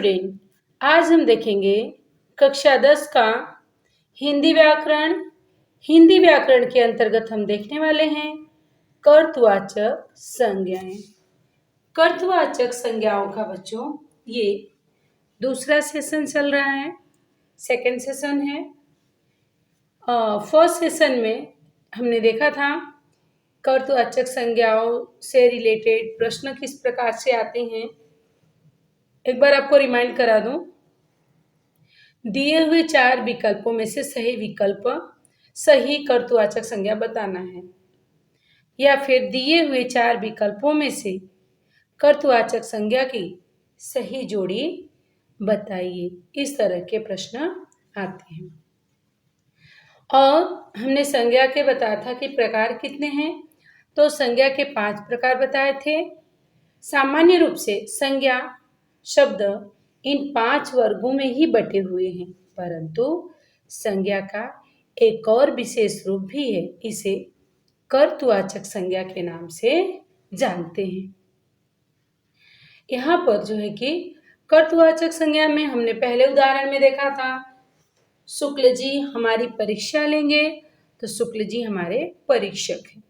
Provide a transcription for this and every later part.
Student, आज हम देखेंगे कक्षा 10 का हिंदी व्याकरण। हिंदी व्याकरण के अंतर्गत हम देखने वाले हैं कर्तवाचक संज्ञाएं। कर्तवाचक संज्ञाओं का बच्चों ये दूसरा सेशन चल रहा है, सेकंड सेशन है। फर्स्ट सेशन में हमने देखा था कर्तवाचक संज्ञाओं से रिलेटेड प्रश्न किस प्रकार से आते हैं। एक बार आपको रिमाइंड करा दूं, दिए हुए 4 विकल्पों में से सही विकल्प सही कर्तवाचक संज्ञा बताना है, या फिर दिए हुए 4 विकल्पों में से कर्तवाचक संज्ञा की सही जोड़ी बताइए। इस तरह के प्रश्न आते हैं। और हमने संज्ञा के बताया था कि प्रकार कितने हैं, तो संज्ञा के 5 प्रकार बताए थे। सामान्य रूप से संज्ञा शब्द इन 5 वर्गों में ही बटे हुए हैं, परंतु संज्ञा का एक और विशेष रूप भी है, इसे कर्तवाचक संज्ञा के नाम से जानते हैं। यहाँ पर जो है कि कर्तवाचक संज्ञा में हमने पहले उदाहरण में देखा था, शुक्ल जी हमारी परीक्षा लेंगे, तो शुक्ल जी हमारे परीक्षक हैं।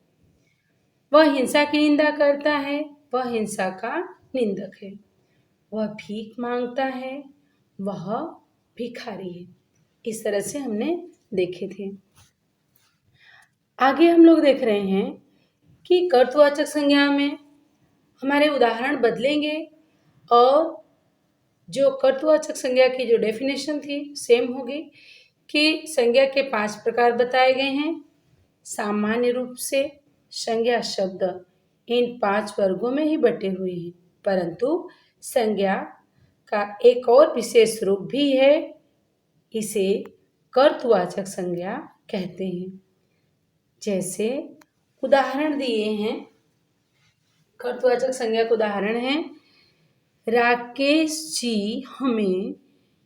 वह हिंसा की निंदा करता है, वह हिंसा का निंदक है। वह भीख मांगता है, वह भिखारी है। इस तरह से हमने देखे थे। आगे हम लोग देख रहे हैं कि कर्तवाचक संज्ञा में हमारे उदाहरण बदलेंगे और जो कर्तवाचक संज्ञा की जो डेफिनेशन थी सेम होगी कि संज्ञा के 5 प्रकार बताए गए हैं। सामान्य रूप से संज्ञा शब्द इन 5 वर्गों में ही बटे हुए हैं, परंतु संज्ञा का एक और विशेष रूप भी है, इसे कर्तवाचक संज्ञा कहते हैं। जैसे उदाहरण दिए हैं, कर्तवाचक संज्ञा के उदाहरण हैं, राकेश जी हमें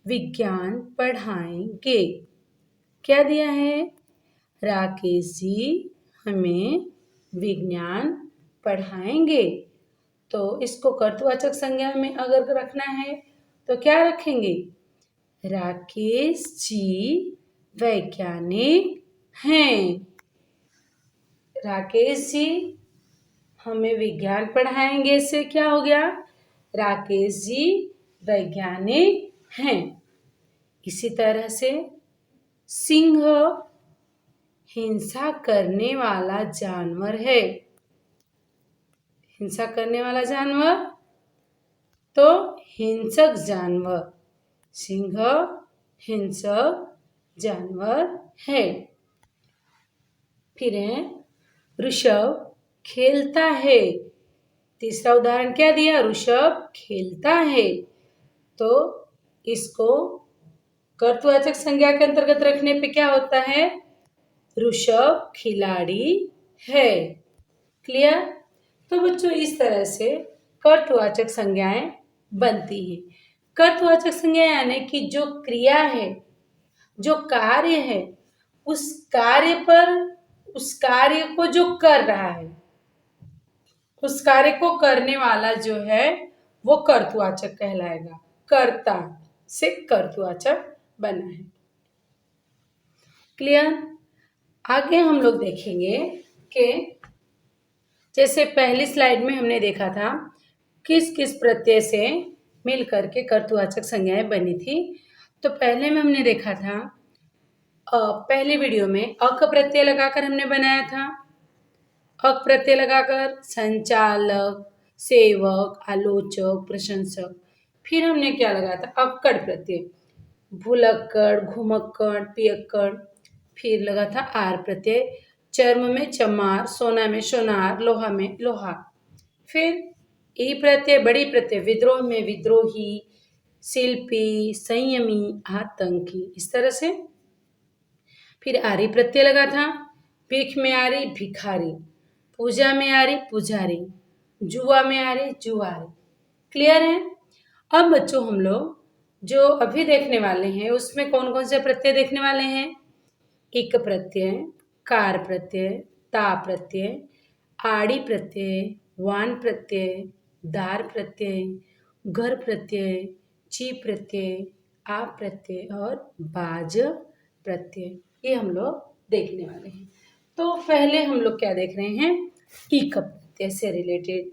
विज्ञान पढ़ाएंगे। क्या दिया है? राकेश जी हमें विज्ञान पढ़ाएंगे। तो इसको कर्तवाचक संज्ञा में अगर रखना है तो क्या रखेंगे? राकेश जी वैज्ञानिक हैं। राकेश जी हमें विज्ञान पढ़ाएंगे से क्या हो गया? राकेश जी वैज्ञानिक हैं। इसी तरह से सिंह हिंसा करने वाला जानवर है। हिंसा करने वाला जानवर तो हिंसक जानवर, सिंह हिंसक जानवर है। फिर है ऋषभ खेलता है। तीसरा उदाहरण क्या दिया? ऋषभ खेलता है। तो इसको कर्तवाचक संज्ञा के अंतर्गत रखने पे क्या होता है? ऋषभ खिलाड़ी है। क्लियर? तो बच्चों इस तरह से कर्तवाचक संज्ञाएं बनती हैं। कर्तवाचक संज्ञा यानी कि जो क्रिया है, जो कार्य है, उस कार्य को जो कर रहा है, उस कार्य को करने वाला जो है वो कर्तवाचक कहलाएगा। कर्ता से कर्तवाचक बना है। क्लियर? आगे हम लोग देखेंगे कि जैसे पहली स्लाइड में हमने देखा था किस किस प्रत्यय से मिल करके कर्तवाचक संज्ञाएं बनी थी। तो पहले में हमने देखा था, पहले वीडियो में अक प्रत्यय लगाकर हमने बनाया था। अक प्रत्यय लगाकर संचालक, सेवक, आलोचक, प्रशंसक। फिर हमने क्या लगाया था? अक्कड़ प्रत्यय, भुलक्कड़, घुमक्कड़, पियक्कड़। फिर लगा था आर प्रत्यय, चर्म में चमार, सोना में सोनार, लोहा में लोहार। फिर ई प्रत्यय, बड़ी प्रत्यय, विद्रोह में विद्रोही, शिल्पी, संयमी, आतंकी। इस तरह से फिर आरी प्रत्यय लगा था, भीख में आरी भिखारी, पूजा में आरी पुजारी, जुआ में आरी जुआरी। क्लियर है? अब बच्चों हम लोग जो अभी देखने वाले हैं उसमें कौन कौन से प्रत्यय देखने वाले हैं? इक प्रत्यय, कार प्रत्यय, ता प्रत्यय, आड़ी प्रत्यय, वान प्रत्यय, दार प्रत्यय, घर प्रत्यय, ची प्रत्यय, आ प्रत्यय और बाज प्रत्यय, ये हम लोग देखने वाले हैं। तो पहले हम लोग क्या देख रहे हैं, इक प्रत्यय से रिलेटेड।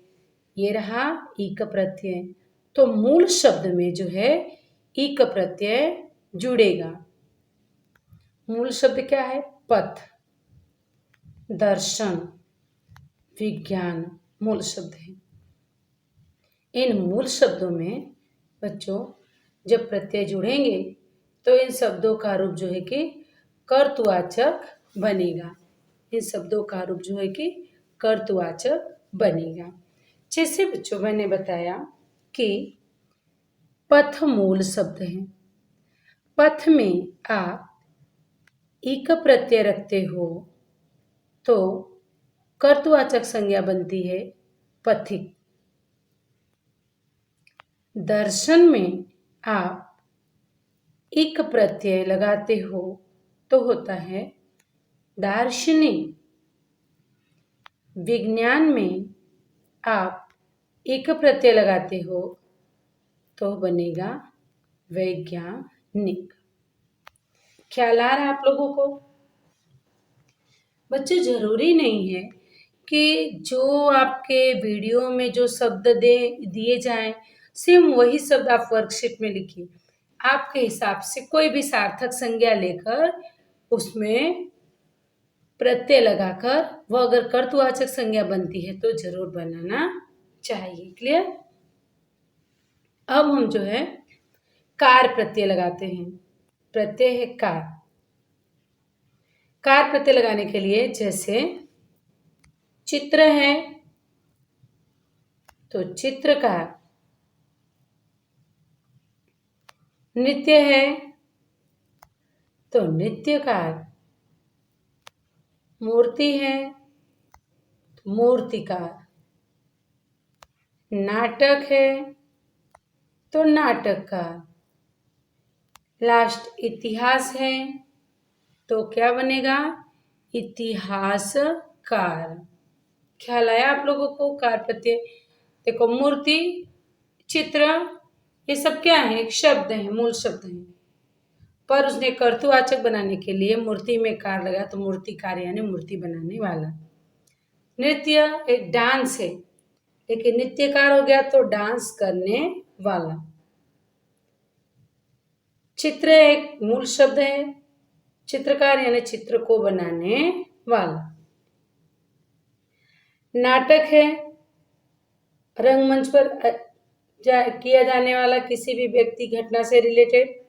ये रहा इक प्रत्यय, तो मूल शब्द में जो है इक प्रत्यय जुड़ेगा। मूल शब्द क्या है, पथ, दर्शन, विज्ञान मूल शब्द है। इन मूल शब्दों में बच्चों जब प्रत्यय जुड़ेंगे तो इन शब्दों का रूप जो है कि कर्तवाचक बनेगा। इन शब्दों का रूप जो है कि कर्तवाचक बनेगा। जैसे बच्चों मैंने बताया कि पथ मूल शब्द है। पथ में आप इक प्रत्यय रखते हो तो कर्तवाचक संज्ञा बनती है पथिक। दर्शन में आप इक प्रत्यय लगाते हो तो होता है दार्शनिक। विज्ञान में आप इक प्रत्यय लगाते हो तो बनेगा वैज्ञानिक। ख्याल आ रहा है आप लोगों को? बच्चे जरूरी नहीं है कि जो आपके वीडियो में जो शब्द दिए जाएं सेम वही शब्द आप वर्कशीट में लिखिए। आपके हिसाब से कोई भी सार्थक संज्ञा लेकर उसमें प्रत्यय लगाकर वह अगर कर्तवाचक संज्ञा बनती है तो जरूर बनाना चाहिए। क्लियर? अब हम जो है कार प्रत्यय लगाते हैं। प्रत्यय है कार। कार प्रत्यय लगाने के लिए जैसे चित्र है तो चित्रकार, नृत्य है तो नृत्यकार, मूर्ति है तो मूर्तिकार, नाटक है तो नाटककार, लास्ट इतिहास है तो क्या बनेगा, इतिहासकार। ख्याल आया आप लोगों को? कार प्रत्यय देखो, मूर्ति, चित्र, ये सब क्या है, एक शब्द है, मूल शब्द है, पर उसने कर्तवाचक बनाने के लिए मूर्ति में कार लगा तो मूर्तिकार यानी मूर्ति बनाने वाला। नृत्य एक डांस है लेकिन नृत्यकार हो गया तो डांस करने वाला। चित्र एक मूल शब्द है, चित्रकार यानी चित्र को बनाने वाला। नाटक है रंगमंच पर किया जाने वाला किसी भी व्यक्ति घटना से रिलेटेड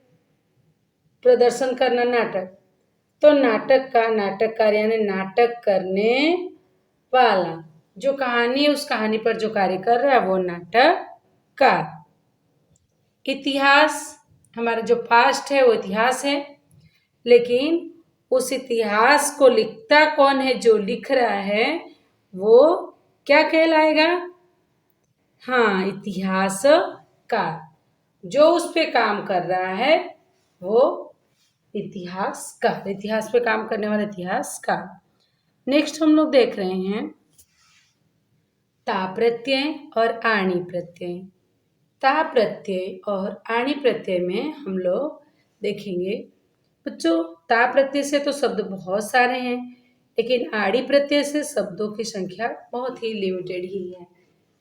प्रदर्शन करना नाटक। तो नाटक का नाटककार यानी नाटक करने वाला, जो कहानी उस कहानी पर जो कार्य कर रहा है वो नाटककार। इतिहास हमारा जो पास्ट है वो इतिहास है, लेकिन उस इतिहास को लिखता कौन है, जो लिख रहा है वो क्या कहलाएगा, हाँ इतिहासकार। जो उस पे काम कर रहा है वो इतिहासकार, इतिहास पे काम करने वाला इतिहासकार। नेक्स्ट हम लोग देख रहे हैं ता प्रत्यय और आणी प्रत्यय। ता प्रत्यय और आणी प्रत्यय में हम लोग देखेंगे बच्चों, ता प्रत्यय से तो शब्द बहुत सारे हैं लेकिन आड़ी प्रत्यय से शब्दों की संख्या बहुत ही लिमिटेड ही है।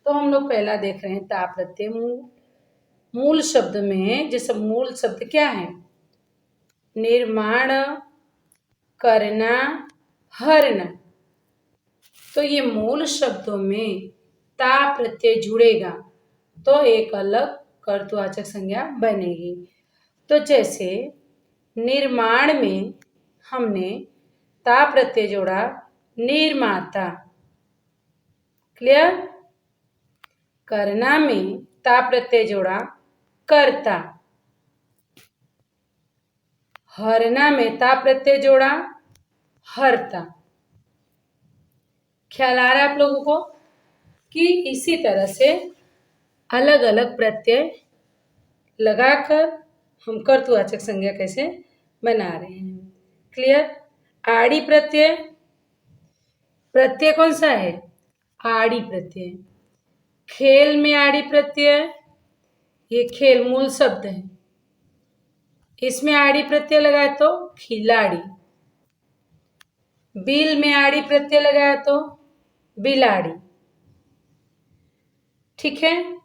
तो हम लोग पहला देख रहे हैं ता प्रत्यय। मूल शब्द में जैसे मूल शब्द क्या है, निर्माण, करना, हरना। तो ये मूल शब्दों में ता प्रत्यय जुड़ेगा तो एक अलग कर्तवाचक संज्ञा बनेगी। तो जैसे निर्माण में हमने ता प्रत्यय जोड़ा, निर्माता। क्लियर? करना में ता प्रत्यय जोड़ा, कर्ता। हरना में ता प्रत्यय जोड़ा, हरता। ख्याल आ रहा है आप लोगों को? कि इसी तरह से अलग अलग प्रत्यय लगाकर हम कर्तवाचक संज्ञा कैसे बना रहे हैं। क्लियर? आड़ी प्रत्यय, प्रत्यय कौन सा है, आड़ी प्रत्यय। खेल में आड़ी प्रत्यय ये खेल मूल शब्द है। इसमें आड़ी प्रत्यय लगाए तो खिलाड़ी। बिल में आड़ी प्रत्यय लगाया तो बिलाड़ी। ठीक है,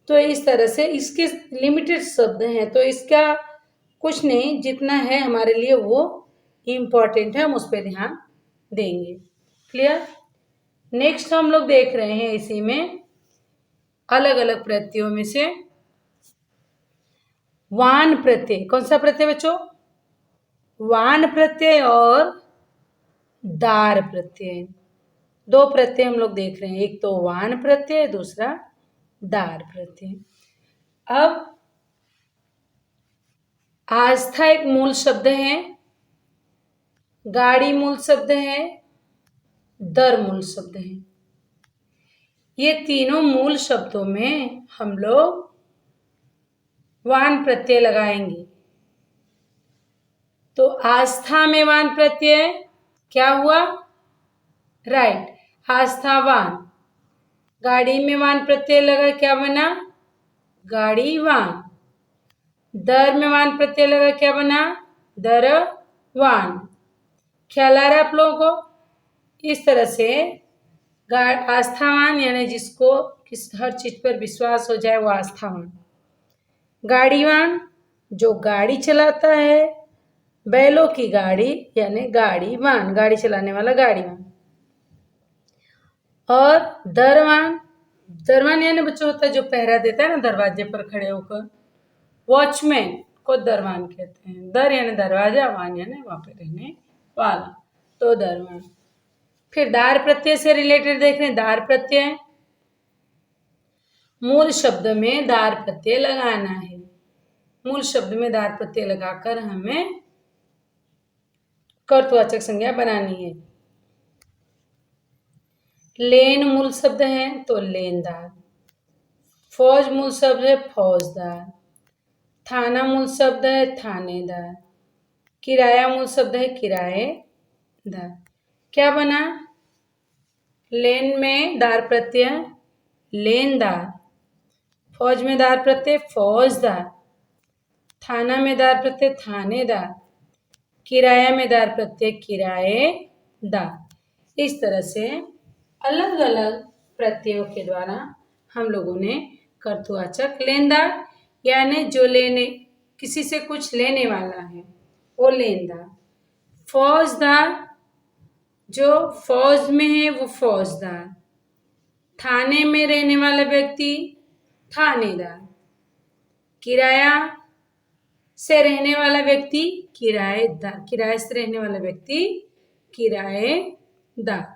तो इस तरह से इसके लिमिटेड शब्द हैं, तो इसका कुछ नहीं, जितना है हमारे लिए वो इम्पोर्टेंट है, हम उस पर ध्यान देंगे। क्लियर। नेक्स्ट हम लोग देख रहे हैं इसी में अलग अलग प्रत्ययों में से वान प्रत्यय। कौन सा प्रत्यय बच्चों? वान प्रत्यय और दार प्रत्यय। दो प्रत्यय हम लोग देख रहे हैं, एक तो वान प्रत्यय, दूसरा दार प्रत्यय। अब आस्था एक मूल शब्द है, गाड़ी मूल शब्द है, दर मूल शब्द है। ये तीनों मूल शब्दों में हम लोग वान प्रत्यय लगाएंगे। तो आस्था में वान प्रत्यय क्या हुआ? राइट, आस्थावान। गाड़ी में वान प्रत्यय लगा, क्या बना? गाड़ीवान। दर में वान प्रत्यय लगा, क्या बना? दरवान। ख्याल आ रहा है आप लोगों को? इस तरह से आस्थावान यानी जिसको हर चीज पर विश्वास हो जाए वो आस्थावान। गाड़ीवान जो गाड़ी चलाता है, बैलों की गाड़ी यानी गाड़ीवान, गाड़ी चलाने वाला गाड़ीवान। और दरवान, दरवान यानी बच्चों होता है जो पहरा देता है ना दरवाजे पर खड़े होकर, वॉचमैन को दरवान कहते हैं। दर यानी दरवाजा, वान यानी वहां पे रहने वाला, तो दरवान। फिर दार प्रत्यय से रिलेटेड देख रहे हैं। दार प्रत्यय मूल शब्द में दार प्रत्यय लगाना है। मूल शब्द में दार प्रत्यय लगाकर हमें कर्तवाचक संज्ञा बनानी है। लेन मूल शब्द है तो लेनदार। फौज मूल शब्द है फौजदार। थाना मूल शब्द है थानेदार। किराया मूल शब्द है किराएदार। क्या बना? लेन में दार प्रत्यय लेनदार, फौज में दार प्रत्यय फौजदार, थाना में दार प्रत्यय थानेदार, किराया में दार प्रत्यय किराएदार। इस तरह से अलग अलग प्रत्ययों के द्वारा हम लोगों ने कर्तवाचक लेनदार यानी जो लेने किसी से कुछ लेने वाला है वो लेनदार, फौजदार जो फौज में है वो फौजदार, थाने में रहने वाला व्यक्ति थानेदार, किराया से रहने वाला व्यक्ति किराएदार, किराए से रहने वाला व्यक्ति किराएदार।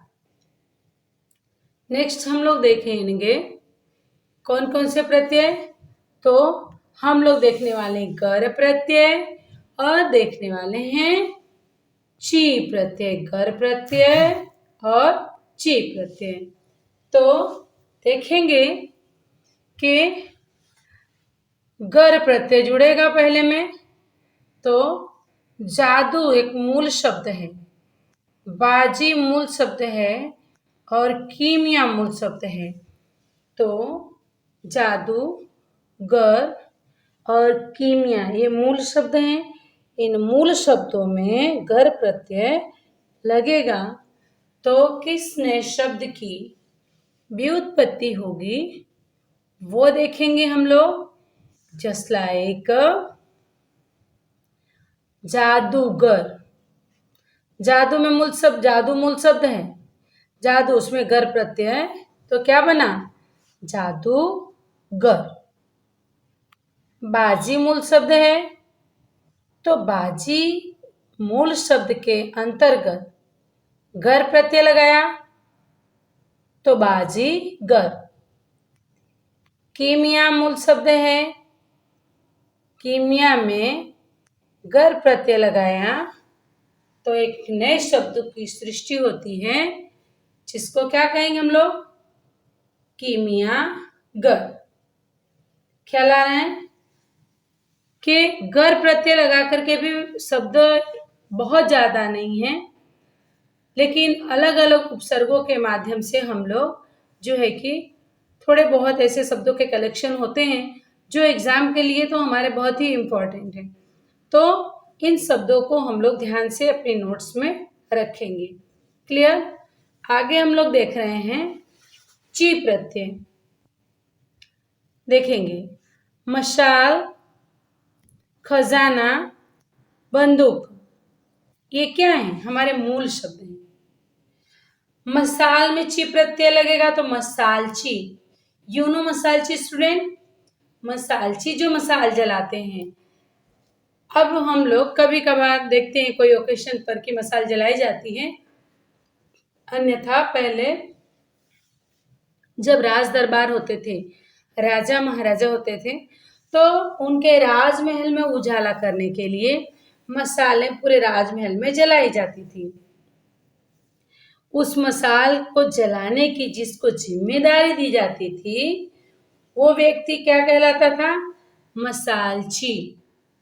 नेक्स्ट हम लोग देखेंगे कौन कौन से प्रत्यय। तो हम लोग देखने वाले हैं गर प्रत्यय और देखने वाले हैं ची प्रत्यय। गर प्रत्यय और ची प्रत्यय। तो देखेंगे कि गर प्रत्यय जुड़ेगा पहले में, तो जादू एक मूल शब्द है, बाजी मूल शब्द है और कीमिया मूल शब्द है। तो जादू, गर और कीमिया ये मूल शब्द हैं। इन मूल शब्दों में गर प्रत्यय लगेगा तो किस नए शब्द की व्युत्पत्ति होगी वो देखेंगे हम लोग। जस्ट लाइक जादूगर। जादू में मूल शब्द, जादू मूल शब्द है, जादू उसमें गर प्रत्यय है, तो क्या बना? जादूगर। बाजी मूल शब्द है, तो बाजी मूल शब्द के अंतर्गत गर प्रत्यय लगाया तो बाजीगर। कीमिया मूल शब्द है, कीमिया में गर प्रत्यय लगाया तो एक नए शब्द की सृष्टि होती है जिसको क्या कहेंगे हम लोग? कीमियागर। ख्याल आ रहा है कि गर प्रत्यय लगा करके भी शब्द बहुत ज्यादा नहीं है, लेकिन अलग अलग उपसर्गों के माध्यम से हम लोग जो है कि थोड़े बहुत ऐसे शब्दों के कलेक्शन होते हैं जो एग्जाम के लिए तो हमारे बहुत ही इम्पोर्टेंट है। तो इन शब्दों को हम लोग ध्यान से अपने नोट्स में रखेंगे। क्लियर? आगे हम लोग देख रहे हैं ची प्रत्यय। देखेंगे मशाल, खजाना, बंदूक, ये क्या है? हमारे मूल शब्द हैं। मसाल में ची प्रत्यय लगेगा तो मसालची। यू नो मसालची स्टूडेंट? मसालची जो मसाल जलाते हैं। अब हम लोग कभी कभार देखते हैं कोई ओकेशन पर कि मसाल जलाई जाती है, अन्यथा पहले जब राज दरबार होते थे, राजा महाराजा होते थे, तो उनके राजमहल में उजाला करने के लिए मसालें पूरे राजमहल में जलाई जाती थी। उस मसाल को जलाने की जिसको जिम्मेदारी दी जाती थी, वो व्यक्ति क्या कहलाता था? मसालची।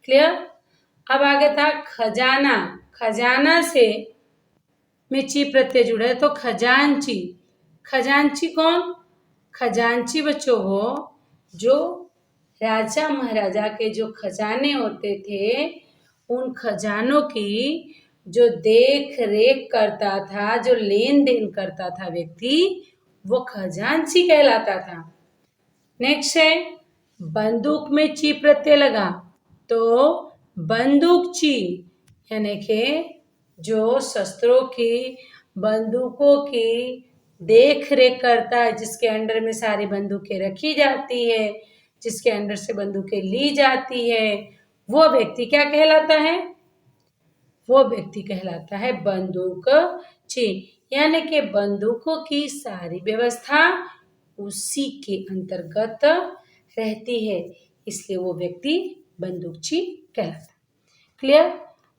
क्लियर? अब आगे था खजाना। खजाना से में ची प्रत्यय जुड़ा है तो खजांची। खजांची कौन? खजांची बच्चों वो जो राजा महाराजा के जो खजाने होते थे, उन खजानों की जो देख रेख करता था, जो लेन देन करता था व्यक्ति, वो खजांची कहलाता था। नेक्स्ट है बंदूक में ची प्रत्यय लगा तो बंदूकची, यानी कि जो शस्त्रों की, बंदूकों की देख रेख करता है, जिसके अंडर में सारी बंदूकें रखी जाती है, जिसके अंडर से बंदूकें ली जाती है, वो व्यक्ति क्या कहलाता है? वो व्यक्ति कहलाता है बंदूकची। यानी कि बंदूकों की सारी व्यवस्था उसी के अंतर्गत रहती है, इसलिए वो व्यक्ति बंदूकची कहलाता है। क्लियर?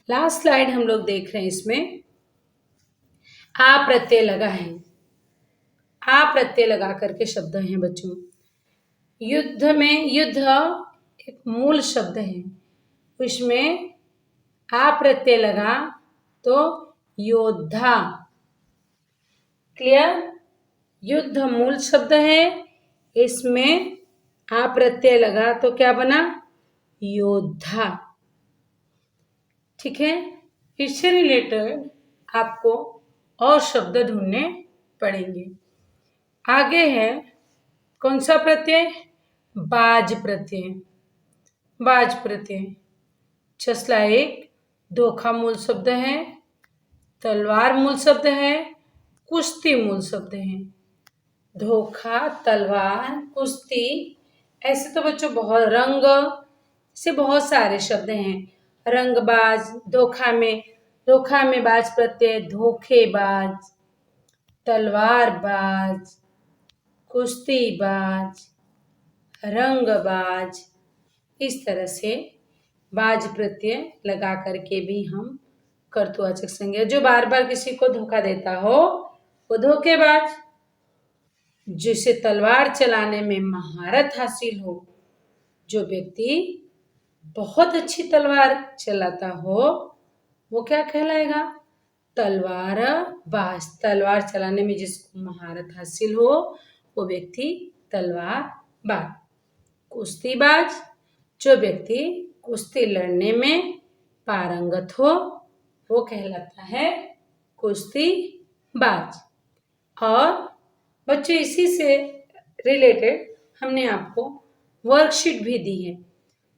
लास्ट स्लाइड हम लोग देख रहे हैं, इसमें आ प्रत्यय लगा है। आ प्रत्यय लगा करके शब्द हैं बच्चों। युद्ध में, युद्ध एक मूल शब्द है, उसमें आ प्रत्यय लगा तो योद्धा। क्लियर? युद्ध मूल शब्द है, इसमें आ प्रत्यय लगा तो क्या बना? योद्धा। ठीक है? इससे रिलेटेड आपको और शब्द ढूंढने पड़ेंगे। आगे है कौन सा प्रत्यय? बाज प्रत्यय। बाज प्रत्यय जस्ट लाइक धोखा मूल शब्द है, तलवार मूल शब्द है, कुश्ती मूल शब्द है। धोखा, तलवार, कुश्ती, ऐसे तो बच्चों बहुत, रंग से बहुत सारे शब्द हैं। रंगबाज, धोखा में बाज प्रत्यय धोखेबाज, तलवारबाज, कुश्तीबाज, रंगबाज, इस तरह से बाज प्रत्यय लगा करके भी हम कर्तृवाचक संज्ञा, जो बार बार किसी को धोखा देता हो वो धोखेबाज, जिसे तलवार चलाने में महारत हासिल हो, जो व्यक्ति बहुत अच्छी तलवार चलाता हो, वो क्या कहलाएगा? तलवारबाज। तलवार चलाने में जिसको महारत हासिल हो वो व्यक्ति तलवारबाज। कुश्तीबाज, जो व्यक्ति कुश्ती लड़ने में पारंगत हो वो कहलाता है कुश्तीबाज। और बच्चों इसी से रिलेटेड हमने आपको वर्कशीट भी दी है,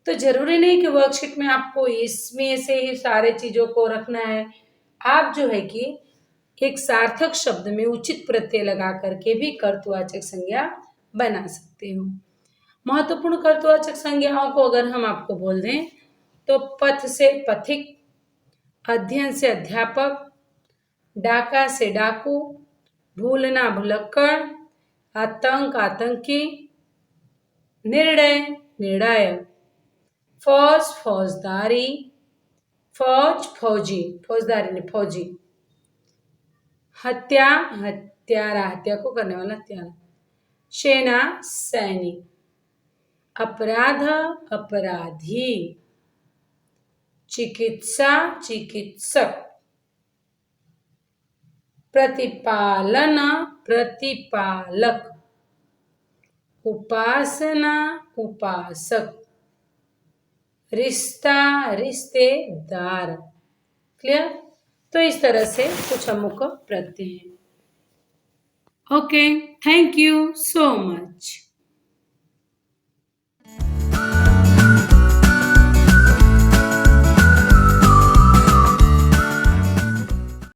तो जरूरी नहीं कि वर्कशीट में आपको इसमें से ही सारे चीजों को रखना है। आप जो है कि एक सार्थक शब्द में उचित प्रत्यय लगा करके भी कर्तृवाचक संज्ञा बना सकते हो। महत्वपूर्ण कर्तृवाचक संज्ञाओं को अगर हम आपको बोल दें तो पथ से पथिक, अध्ययन से अध्यापक, डाका से डाकू, भूलना भुलक्कड़, आतंक आतंकी, निर्णय निर्णायक, फौज फौजदारी, फौज फौजी, फौजदारी ने फौजी, हत्या हत्यारा, हत्या को करने वाला हत्यारा, सेना सैनिक, अपराध अपराधी, चिकित्सा चिकित्सक, प्रतिपालन प्रतिपालक, उपासना उपासक, रिश्ता रिश्तेदार। क्लियर? तो इस तरह से कुछ अमुक प्रत्यय हैं। Okay, thank you so much.